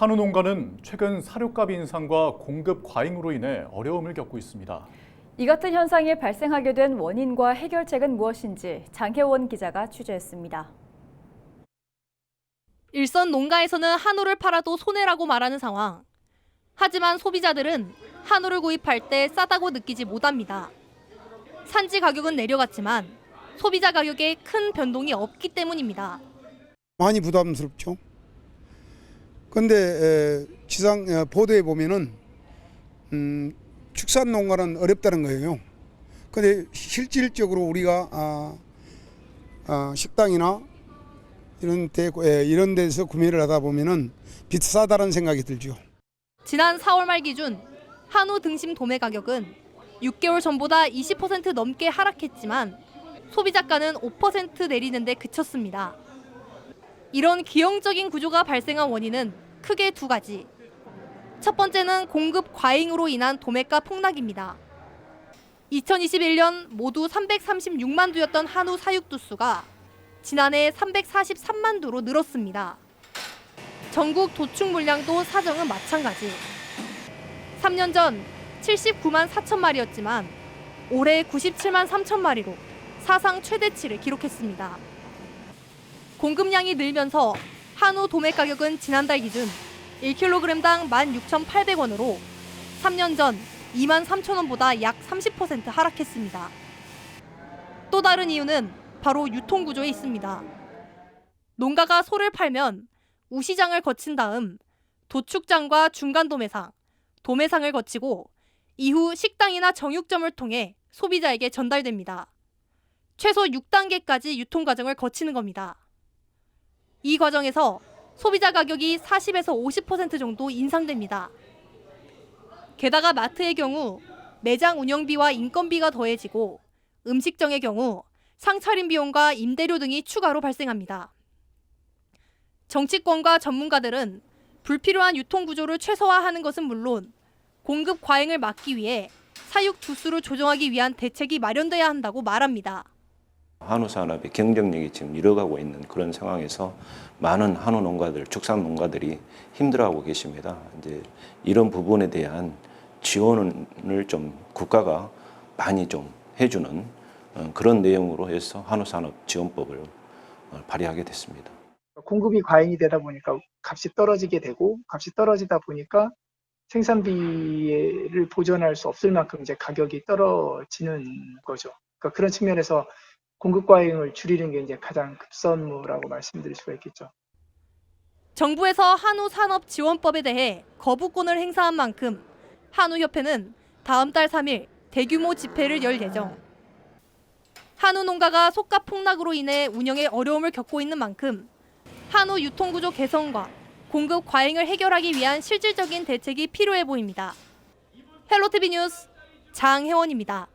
한우 농가는 최근 사료값 인상과 공급 과잉으로 인해 어려움을 겪고 있습니다. 이 같은 현상이 발생하게 된 원인과 해결책은 무엇인지 장혜원 기자가 취재했습니다. 일선 농가에서는 한우를 팔아도 손해라고 말하는 상황. 하지만 소비자들은 한우를 구입할 때 싸다고 느끼지 못합니다. 산지 가격은 내려갔지만 소비자 가격에 큰 변동이 없기 때문입니다. 많이 부담스럽죠. 그런데 지상 보도에 보면은 축산 농가는 어렵다는 거예요. 그런데 실질적으로 우리가 식당이나 이런 데서 구매를 하다 보면은 비싸다는 생각이 들죠. 지난 4월 말 기준 한우 등심 도매 가격은 6개월 전보다 20% 넘게 하락했지만 소비자가는 5% 내리는 데 그쳤습니다. 이런 기형적인 구조가 발생한 원인은 크게 두 가지. 첫 번째는 공급 과잉으로 인한 도매가 폭락입니다. 2021년 모두 336만 두였던 한우 사육 두수가 지난해 343만 두로 늘었습니다. 전국 도축 물량도 사정은 마찬가지. 3년 전 79만 4천 마리였지만 올해 97만 3천 마리로 사상 최대치를 기록했습니다. 공급량이 늘면서 한우 도매 가격은 지난달 기준 1kg당 16,800원으로 3년 전 2만 3천 원보다 약 30% 하락했습니다. 또 다른 이유는 바로 유통구조에 있습니다. 농가가 소를 팔면 우시장을 거친 다음 도축장과 중간도매상, 도매상을 거치고 이후 식당이나 정육점을 통해 소비자에게 전달됩니다. 최소 6단계까지 유통 과정을 거치는 겁니다. 이 과정에서 소비자 가격이 40에서 50% 정도 인상됩니다. 게다가 마트의 경우 매장 운영비와 인건비가 더해지고 음식점의 경우 상차림 비용과 임대료 등이 추가로 발생합니다. 정치권과 전문가들은 불필요한 유통 구조를 최소화하는 것은 물론 공급 과잉을 막기 위해 사육 두수를 조정하기 위한 대책이 마련돼야 한다고 말합니다. 한우 산업의 경쟁력이 지금 잃어가고 있는 그런 상황에서 많은 한우 농가들, 축산 농가들이 힘들어하고 계십니다. 이제 이런 부분에 대한 지원을 좀 국가가 많이 좀 해주는 그런 내용으로 해서 한우 산업 지원법을 발의하게 됐습니다. 공급이 과잉이 되다 보니까 값이 떨어지게 되고 값이 떨어지다 보니까 생산비를 보전할 수 없을 만큼 이제 가격이 떨어지는 거죠. 그러니까 그런 측면에서 공급 과잉을 줄이는 게 이제 가장 급선무라고 말씀드릴 수가 있겠죠. 정부에서 한우 산업 지원법에 대해 거부권을 행사한 만큼 한우협회는 다음 달 3일 대규모 집회를 열 예정. 한우 농가가 속가 폭락으로 인해 운영에 어려움을 겪고 있는 만큼 한우 유통구조 개선과 공급 과잉을 해결하기 위한 실질적인 대책이 필요해 보입니다. 헬로티비 뉴스 장혜원입니다.